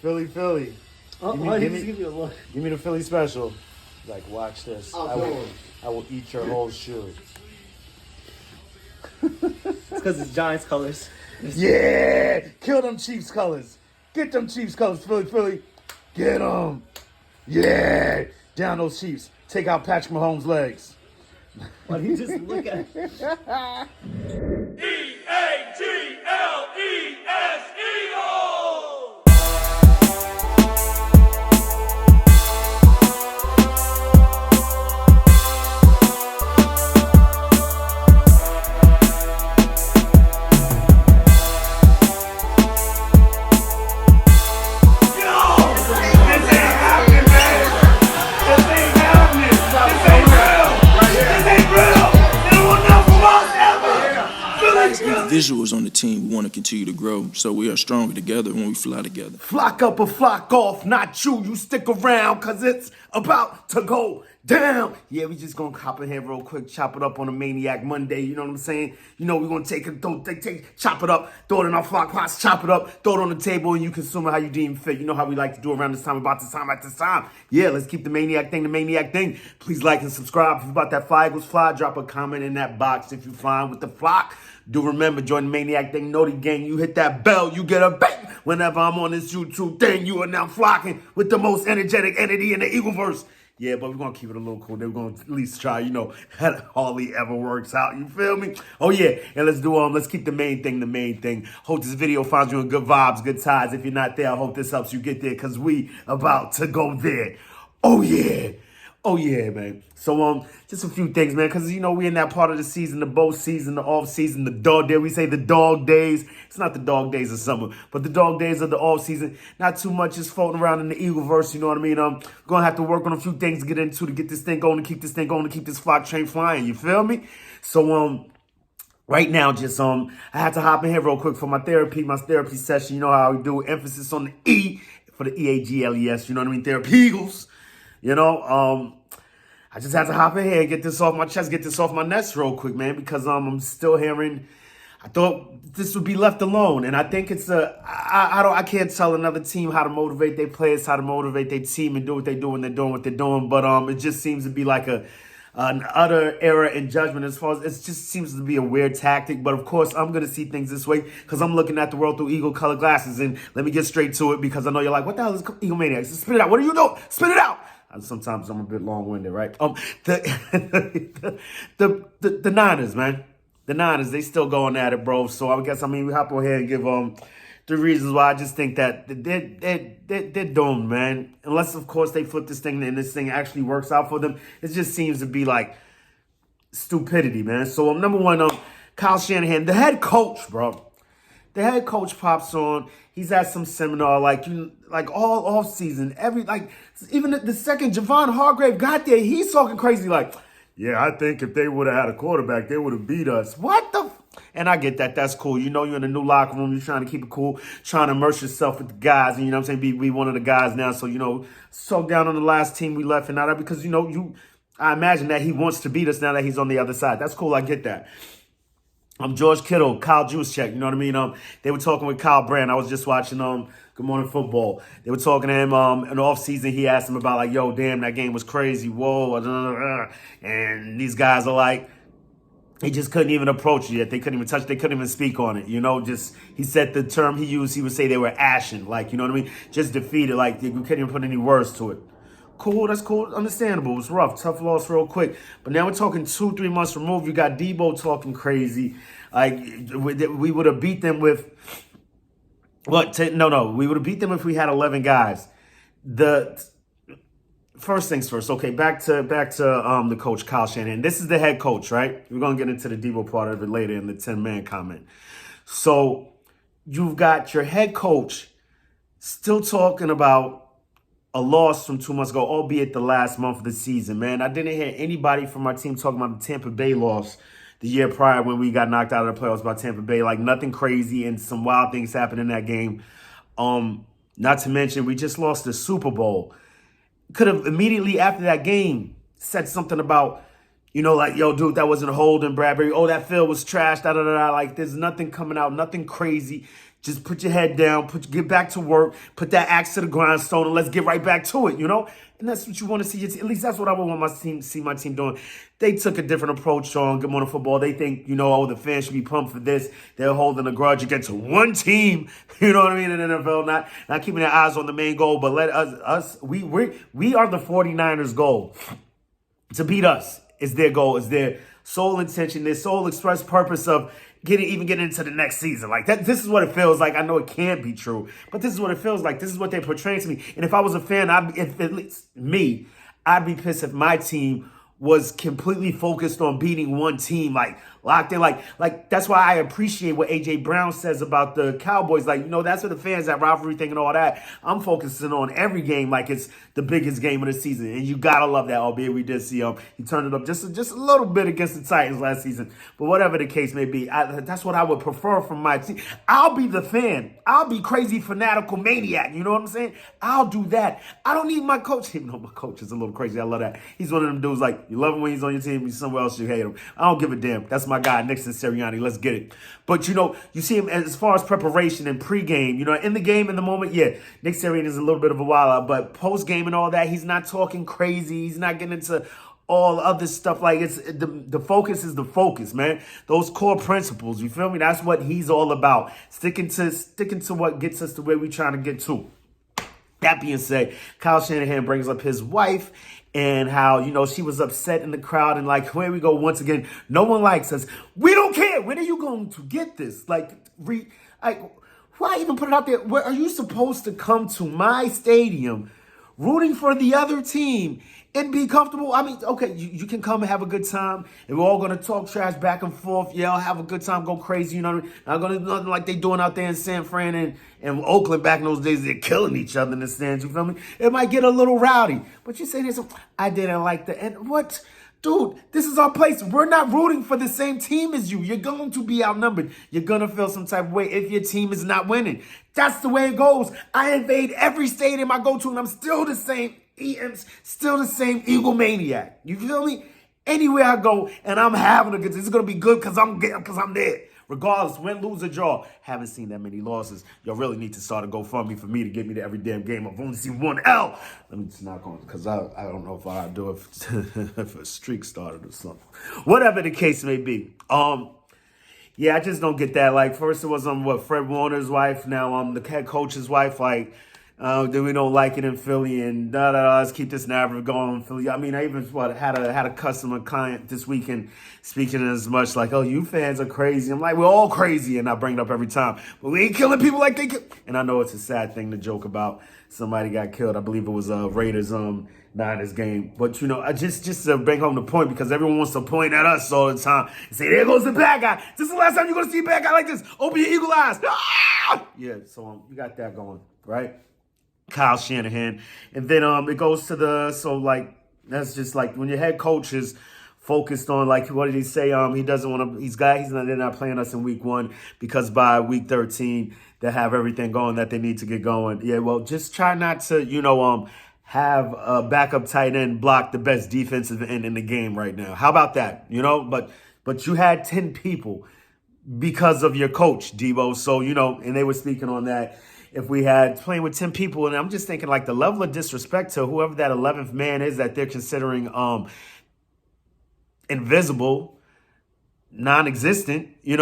Philly, Philly. Oh, give me a look. Give me the Philly special. Like, watch this. I will eat your whole shoe. It's because it's Giants colors. Yeah! Kill them Chiefs colors. Get them Chiefs colors, Philly, Philly. Get them. Yeah! Down those Chiefs. Take out Patrick Mahomes' legs. Why do you just look at it? EAGLES Eagles! Visuals on the team, we want to continue to grow, so we are stronger together when we fly together. Flock up or flock off, not you stick around, cause it's about to go down. Yeah, we just gonna hop in here real quick, chop it up on a Maniac Monday, you know what I'm saying? You know, we gonna chop it up, throw it in our flock pots, chop it up, throw it on the table, and you consume it how you deem fit. You know how we like to do around this time, about this time, at this time. Yeah, let's keep the Maniac thing. Please like and subscribe. If you about that Fly Eagles Fly, drop a comment in that box if you flying with the flock. Do remember, join the Maniac thing, know the gang. You hit that bell, you get a bang. Whenever I'm on this YouTube thing, you are now flocking with the most energetic entity in the Eagleverse. Yeah, but we're going to keep it a little cool. We're going to at least try, you know, that hardly ever works out. You feel me? Oh, yeah. And let's keep the main thing. Hope this video finds you in good vibes, good tides. If you're not there, I hope this helps you get there because we about to go there. Oh, yeah. Oh, yeah, man. So, just a few things, man, because, you know, we in that part of the season, the boat season, the off season, the dog day. We say the dog days. It's not the dog days of summer, but the dog days of the off season. Not too much is floating around in the Eagleverse, you know what I mean? Going to have to work on a few things to get into to get this thing going, to keep this thing going, to keep this flock train flying. You feel me? So, right now, just, I had to hop in here real quick for my therapy session. You know how we do. Emphasis on the E for the EAGLES, you know what I mean? Therapy Eagles. You know, I just had to hop in here and get this off my chest, get this off my nest real quick, man, because I'm still hearing, I thought this would be left alone. And I think it's I can't tell another team how to motivate their players, how to motivate their team and do what they do when they're doing what they're doing. But it just seems to be like an utter error in judgment as far as it just seems to be a weird tactic. But of course, I'm going to see things this way because I'm looking at the world through Eagle color glasses. And let me get straight to it because I know you're like, what the hell is Eagle Maniac? Spit it out. What are you doing? Spit it out. Sometimes I'm a bit long-winded, right? The Niners, man. The Niners, they still going at it, bro. So we hop on here and give 3 reasons why I just think that they're doomed, man. Unless, of course, they flip this thing and this thing actually works out for them. It just seems to be like stupidity, man. So number one, Kyle Shanahan, the head coach, bro. The head coach pops on. He's at some seminar, like all off season. Even the second Javon Hargrave got there, he's talking crazy, like, yeah, I think if they would have had a quarterback, they would have beat us. What the? And I get that. That's cool. You know, you're in a new locker room. You're trying to keep it cool, trying to immerse yourself with the guys. And you know what I'm saying? Be one of the guys now. So, you know, so down on the last team we left and all that because, you know, I imagine that he wants to beat us now that he's on the other side. That's cool. I get that. George Kittle, Kyle Juszczyk, you know what I mean? They were talking with Kyle Brandt. I was just watching Good Morning Football. They were talking to him in the offseason. He asked him about, like, yo, damn, that game was crazy. Whoa. And these guys are like, they just couldn't even approach it yet. They couldn't even touch. They couldn't even speak on it. You know, just he said the term he used, he would say they were ashen. Like, you know what I mean? Just defeated. Like, we couldn't even put any words to it. Cool, that's cool, understandable. It was rough, tough loss real quick. But now we're talking 2-3 months removed. You got Debo talking crazy. Like, we would have beat them with, what? No. We would have beat them if we had 11 guys. The first things first. Okay, back to the coach, Kyle Shanahan. This is the head coach, right? We're going to get into the Debo part of it later in the 10-man comment. So you've got your head coach still talking about a loss from 2 months ago, albeit the last month of the season, man. I didn't hear anybody from our team talking about the Tampa Bay loss the year prior when we got knocked out of the playoffs by Tampa Bay. Like, nothing crazy and some wild things happened in that game. Not to mention, we just lost the Super Bowl. Could have immediately after that game said something about, you know, like, yo, dude, that wasn't a hold in Bradbury. Oh, that field was trash, da-da-da-da. Like, there's nothing coming out, nothing crazy. Just put your head down, get back to work, put that axe to the grindstone, and let's get right back to it, you know? And that's what you want to see. At least that's what I would want my team see my team doing. They took a different approach on Good Morning Football. They think, oh, the fans should be pumped for this. They're holding a grudge against one team, you know what I mean, in the NFL, not keeping their eyes on the main goal, but let we are the 49ers' goal. To beat us is their goal, is their sole intention, their sole express purpose of getting into the next season. Like that, this is what it feels like. I know it can't be true, but this is what it feels like. This is what they're portraying to me. And if I was a fan, if at least me, I'd be pissed if my team was completely focused on beating one team, like locked in. Like that's why I appreciate what AJ Brown says about the Cowboys. Like, that's what the fans, that rivalry thing and all that. I'm focusing on every game like it's the biggest game of the season. And you gotta love that, albeit we did see he turned it up just a little bit against the Titans last season. But whatever the case may be, that's what I would prefer from my team. I'll be the fan. I'll be crazy, fanatical maniac. You know what I'm saying? I'll do that. I don't need my coach. Even though my coach is a little crazy, I love that. He's one of them dudes like, you love him when he's on your team, he's somewhere else you hate him. I don't give a damn. That's my guy, Nixon Sirianni. Let's get it. But, you see him as far as preparation and pregame, in the game, in the moment, yeah, Nick Sirianni is a little bit of a wild out, but postgame and all that, he's not talking crazy. He's not getting into all other stuff. Like, it's the focus is the focus, man. Those core principles, you feel me? That's what he's all about. Sticking to what gets us to where we're trying to get to. That being said, Kyle Shanahan brings up his wife and how, she was upset in the crowd. And like, here we go once again. No one likes us. We don't care. When are you going to get this? Like, why even put it out there? Where are you supposed to come to my stadium rooting for the other team and be comfortable? I mean, okay, you can come and have a good time, and we're all going to talk trash back and forth. Yeah, I'll have a good time, go crazy, Not going to do nothing like they doing out there in San Fran and Oakland back in those days. They're killing each other in the stands, you feel me? It might get a little rowdy, but you say this, I didn't like that. And what? Dude, this is our place. We're not rooting for the same team as you. You're going to be outnumbered. You're going to feel some type of way if your team is not winning. That's the way it goes. I invade every stadium I go to, and I'm still the same. Still the same Eagle maniac. You feel me? Anywhere I go, and I'm having a good time. It's going to be good because I'm there. Regardless, win, lose, or draw. Haven't seen that many losses. Y'all really need to start a GoFundMe for me to get me to every damn game. I've only seen one L. Let me just knock on it because I don't know if I'll do it if a streak started or something. Whatever the case may be. Yeah, I just don't get that. Like, first it was Fred Warner's wife. Now the head coach's wife. Like, then we don't like it in Philly, and let's keep this narrative going in Philly. I mean, I even had a customer client this weekend speaking as much like, oh, you fans are crazy. I'm like, we're all crazy, and I bring it up every time. But we ain't killing people like they kill. And I know it's a sad thing to joke about. Somebody got killed. I believe it was Raiders Niners game. But just to bring home the point, because everyone wants to point at us all the time and say, there goes the bad guy. This is the last time you're gonna see a bad guy like this. Open your eagle eyes. Ah! Yeah, so you got that going, right? Kyle Shanahan. And then it goes to that's just like when your head coach is focused on, like, what did he say? He doesn't want to, they're not playing us in week 1 because by week 13 they have everything going that they need to get going. Yeah, well, just try not to, have a backup tight end block the best defensive end in the game right now. How about that? But you had 10 people because of your coach, Debo. So, and they were speaking on that. If we had playing with 10 people, and I'm just thinking like the level of disrespect to whoever that 11th man is that they're considering invisible, non-existent, there's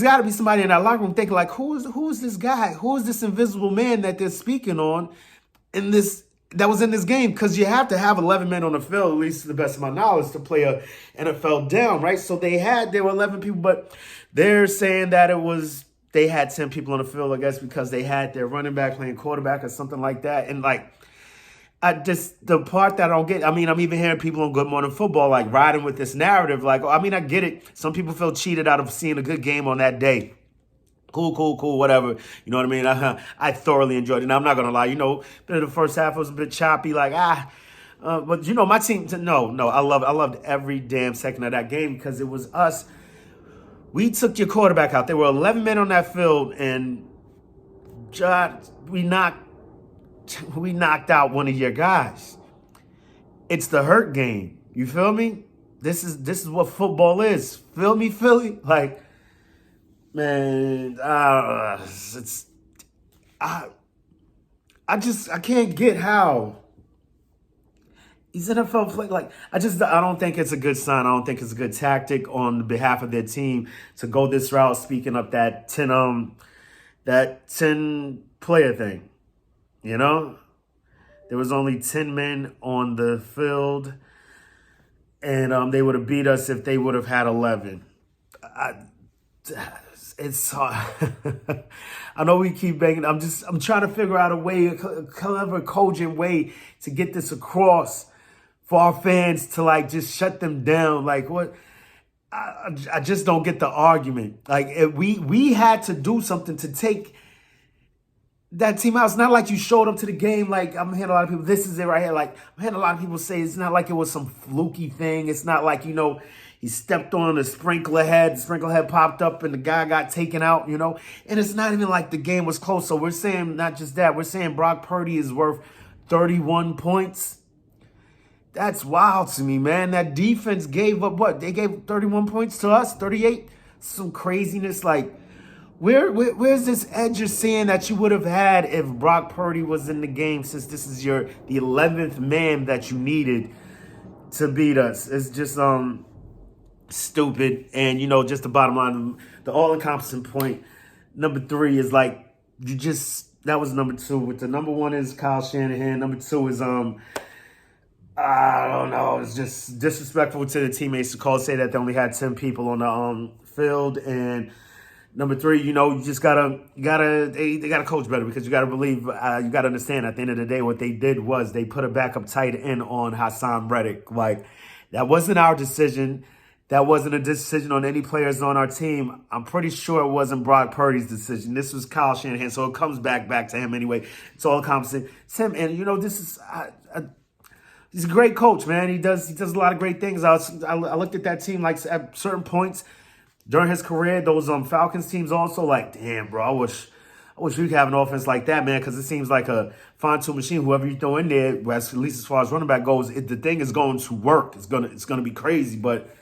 got to be somebody in that locker room thinking like, who is this guy? Who is this invisible man that they're speaking on that was in this game? Because you have to have 11 men on the field, at least to the best of my knowledge, to play a NFL down, right? So there were 11 people, but they're saying that they had 10 people on the field, I guess, because they had their running back playing quarterback or something like that. And the part that I don't get, I'm even hearing people on Good Morning Football, like, riding with this narrative. Like, I get it. Some people feel cheated out of seeing a good game on that day. Cool, whatever. You know what I mean? I thoroughly enjoyed it. Now, I'm not going to lie. Bit of the first half was a bit choppy. Like, but, my team, no. I loved every damn second of that game because it was us. We took your quarterback out. There were 11 men on that field, and we knocked out one of your guys. It's the hurt game. You feel me? This is what football is. Feel me, Philly? Like, Man, I can't get how these NFL play I don't think it's a good sign. I don't think it's a good tactic on behalf of their team to go this route. Speaking of that 10 player thing, you know, there was only 10 men on the field, and they would have beat us if they would have had 11. It's hard. I know we keep banging. I'm trying to figure out a clever, cogent way to get this across for our fans to just shut them down. What? I just don't get the argument. If we had to do something to take that team out. It's not like you showed up to the game. I'm hearing a lot of people, this is it right here. I'm hearing a lot of people say it's not like it was some fluky thing. It's not like, he stepped on a sprinkler head. The sprinkler head popped up and the guy got taken out, And it's not even like the game was close. So we're saying not just that. We're saying Brock Purdy is worth 31 points. That's wild to me, man. That defense gave up what? They gave 31 points to us, 38? Some craziness. Where's this edge you're saying that you would have had if Brock Purdy was in the game, since this is the 11th man that you needed to beat us? It's just stupid. And just the bottom line, the all-encompassing point, number 3 is that was number 2. With the number 1 is Kyle Shanahan. Number 2 is I don't know. It's just disrespectful to the teammates to say that they only had 10 people on the field. And number 3, you just they gotta coach better, because you gotta believe, you gotta understand, at the end of the day, what they did was they put a backup tight end on Hassan Reddick. That wasn't our decision. That wasn't a decision on any players on our team. I'm pretty sure it wasn't Brock Purdy's decision. This was Kyle Shanahan, so it comes back to him anyway. It's all encompassing. It's him, and this is. He's a great coach, man. He does a lot of great things. I looked at that team at certain points during his career. Those Falcons teams also damn, bro. I wish we could have an offense like that, man, because it seems like a fine-tuned machine. Whoever you throw in there, at least as far as running back goes, the thing is going to work. It's gonna be crazy, but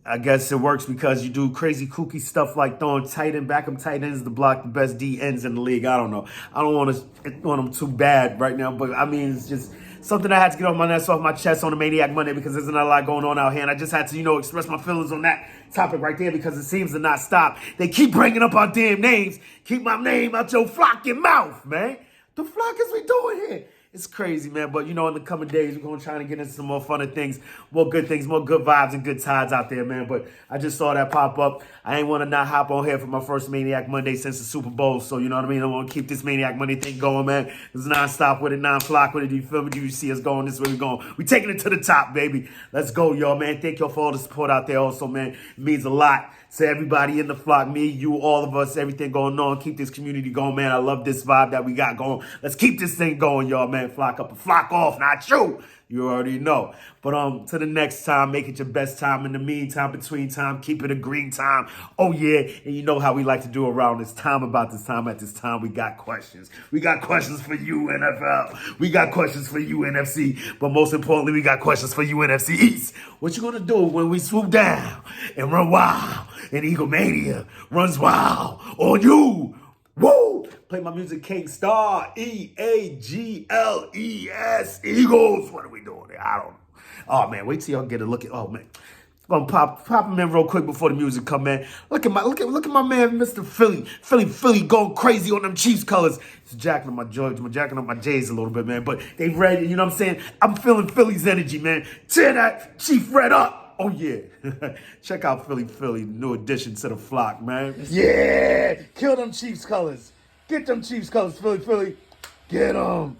I guess it works because you do crazy kooky stuff like throwing backup tight ends to block the best D ends in the league. I don't know. I don't want them too bad right now, but I mean, it's just something I had to get off my chest on a Maniac Monday, because there's not a lot going on out here, and I just had to, express my feelings on that topic right there, because it seems to not stop. They keep bringing up our damn names. Keep my name out your flocking mouth, man. The flock is we doing here? It's crazy, man. But, in the coming days, we're going to try to get into some more fun things, more good vibes and good tides out there, man. But I just saw that pop up. I ain't want to not hop on here for my first Maniac Monday since the Super Bowl. So, you know what I mean? I want to keep this Maniac Monday thing going, man. It's non-stop with it, non-flock with it. You feel me? You see us going this way, we going. We taking it to the top, baby. Let's go, y'all, man. Thank y'all for all the support out there also, man. It means a lot to everybody in the flock, me, you, all of us, everything going on. Keep this community going, man. I love this vibe that we got going. Let's keep this thing going, y'all, man. Flock up and flock off, not you. You already know. But to the next time, make it your best time. In the meantime, between time, keep it a green time. Oh, yeah. And you know how we like to do around this time. About this time, at this time, we got questions. We got questions for you, NFL. We got questions for you, NFC. But most importantly, we got questions for you, NFC East. What you going to do when we swoop down and run wild and Eaglemania runs wild on you? Woo! Play my music, King Star, Eagles. Eagles. What are we doing there? I don't know. Oh man, wait till y'all get a look at. Oh man, I'm gonna pop him in real quick before the music come in. Look at my man, Mr. Philly going crazy on them Chiefs colors. It's jacking up my J's a little bit, man. But they ready. You know what I'm saying? I'm feeling Philly's energy, man. Tear that Chief red up. Oh, yeah. Check out Philly, new addition to the flock, man. Yeah. Kill them Chiefs colors. Get them Chiefs colors, Philly. Get them.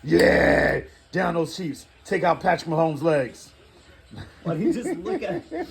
Yeah. Down those Chiefs. Take out Patrick Mahomes' legs. He just look at EAG